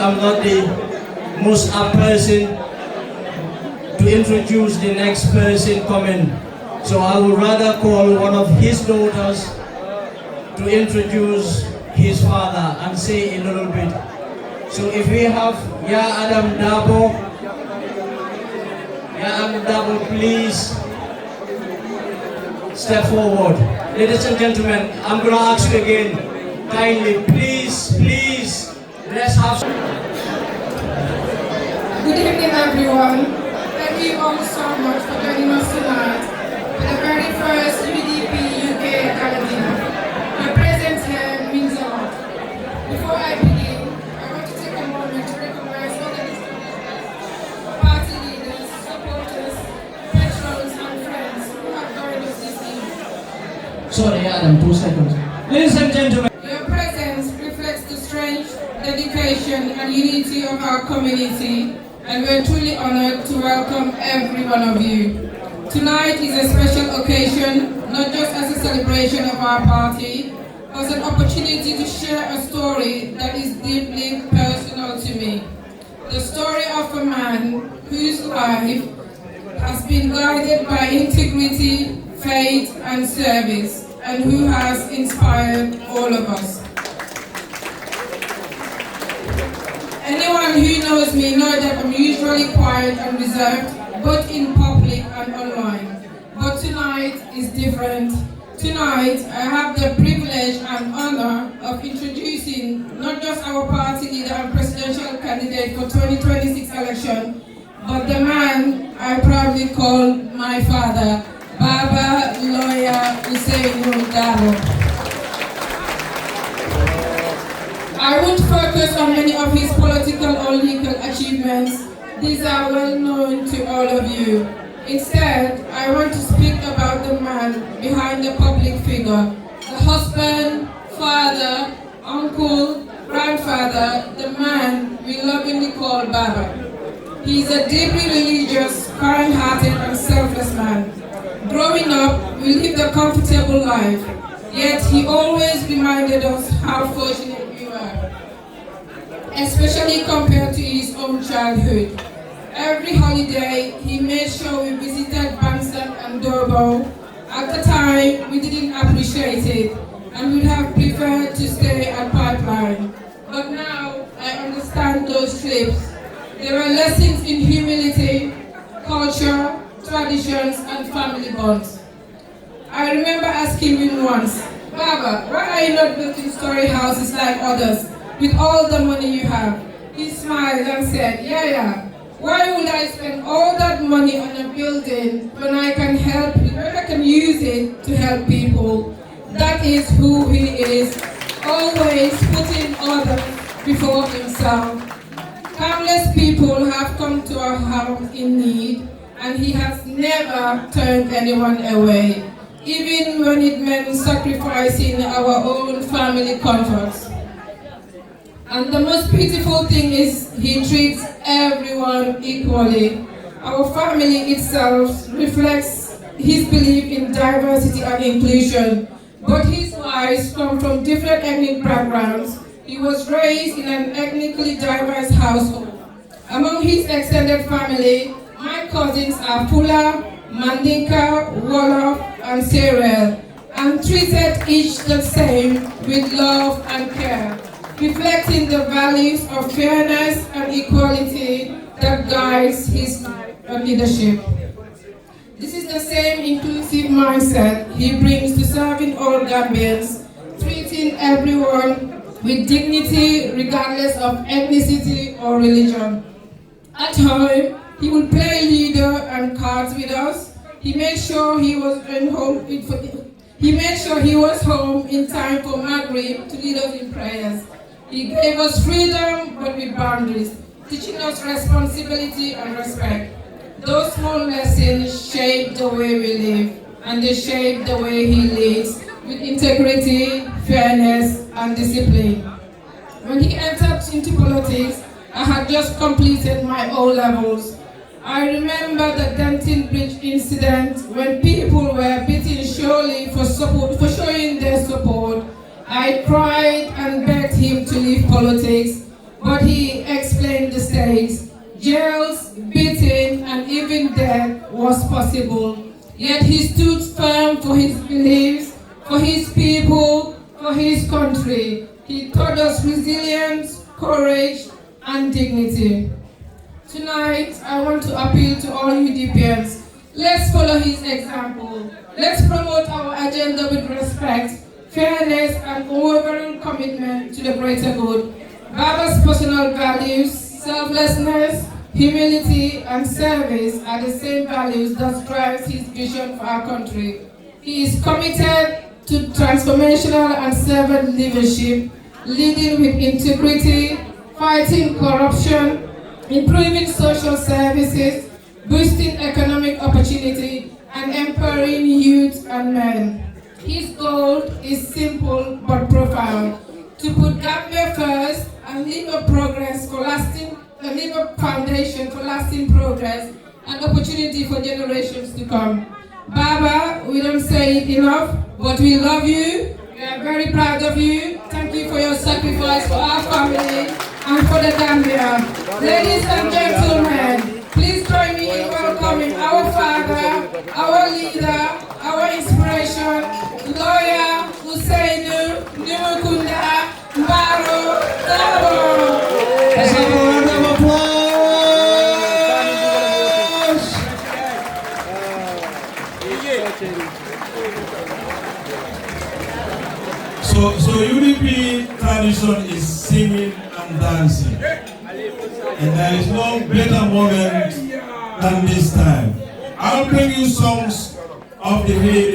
I'm not the most apt person to introduce the next person coming. So I would rather call one of his daughters to introduce his father and say a little bit. So if we have Adam Darboe, please step forward. Ladies and gentlemen, I'm going to ask you again, kindly, please, let's have some. Good evening, everyone. Thank you all so much for joining us tonight for the very first UDP UK Academy. Your presence here means a lot. Before I begin, I want to take a moment to recognize all the party leaders, supporters, patrons, and friends who have joined us this evening. Sorry, Adam, 2 seconds. Ladies and gentlemen. Your presence reflects the strength, dedication, and unity of our community, and we're truly honored to welcome every one of you. Tonight is a special occasion, not just as a celebration of our party, but an opportunity to share a story that is deeply personal to me. The story of a man whose life has been guided by integrity, faith, and service, and who has inspired all of us. Anyone who knows me knows that I'm usually quiet and reserved, both in public and online. But tonight is different. Tonight, I have the privilege and honor of introducing not just our party leader and presidential candidate for 2026 election, but the man I proudly call my father, Baba Lawyer Ousainou Darboe. I won't focus on many of his political or legal achievements. These are well known to all of you. Instead, I want to speak about the man behind the public figure, the husband, father, uncle, grandfather, the man we lovingly call Baba. He is a deeply religious, kind-hearted, and selfless man. Growing up, we lived a comfortable life, yet he always reminded us how fortunate we were, especially compared to his own childhood. Every holiday, he made sure we visited Bansang and Darboe. At the time, we didn't appreciate it, and would have preferred to stay at Pipeline. But now, I understand those trips. There were lessons in humility, culture, traditions, and family bonds. I remember asking him once, Baba, why are you not building story houses like others with all the money you have? He smiled and said, yeah. Why would I spend all that money on a building when I can use it to help people? That is who he is, always putting others before himself. Countless people have come to our house in need, and he has never turned anyone away, even when it meant sacrificing our own family comforts. And the most beautiful thing is he treats everyone equally. Our family itself reflects his belief in diversity and inclusion. Both his wives come from different ethnic backgrounds. He was raised in an ethnically diverse household. Among his extended family, my cousins are Pula, Mandinka, Wolof, and Serel, and treated each the same with love and care, reflecting the values of fairness and equality that guides his leadership. This is the same inclusive mindset he brings to serving all Gambians, treating everyone with dignity regardless of ethnicity or religion. At home, he would play Ludo and cards with us. He made sure he was home in time for Maghrib to lead us in prayers. He gave us freedom, but with boundaries, teaching us responsibility and respect. Those small lessons shape the way we live, and they shape the way he leads, with integrity, fairness, and discipline. When he entered into politics, I had just completed my O-levels. I remember the Denton Bridge incident when people were beaten surely for showing their support. I cried and begged him to leave politics, but he explained the stakes. Jails, beating, and even death was possible. Yet he stood firm for his beliefs, for his people, for his country. He taught us resilience, courage, and dignity. Tonight, I want to appeal to all UDPians. Let's follow his example. Let's promote our agenda with respect, fairness, and unwavering commitment to the greater good. Baba's personal values, selflessness, humility, and service are the same values that drives his vision for our country. He is committed to transformational and servant leadership, leading with integrity, fighting corruption, improving social services, boosting economic opportunity, and empowering youth and men. His goal is simple but profound: to put Gambia first and leave a foundation for lasting progress and opportunity for generations to come. Baba, we don't say it enough, but we love you. We are very proud of you. Thank you for your sacrifice for our family and for the Gambia. Ladies and gentlemen, please join me in welcoming our father, our leader, our inspiration, lawyer Ousainou Nimukunda Mbaro Darboe. Let's have a round of applause. So UDP tradition is singing and dancing. And there is no better moment than this time. I'll bring you songs of the day.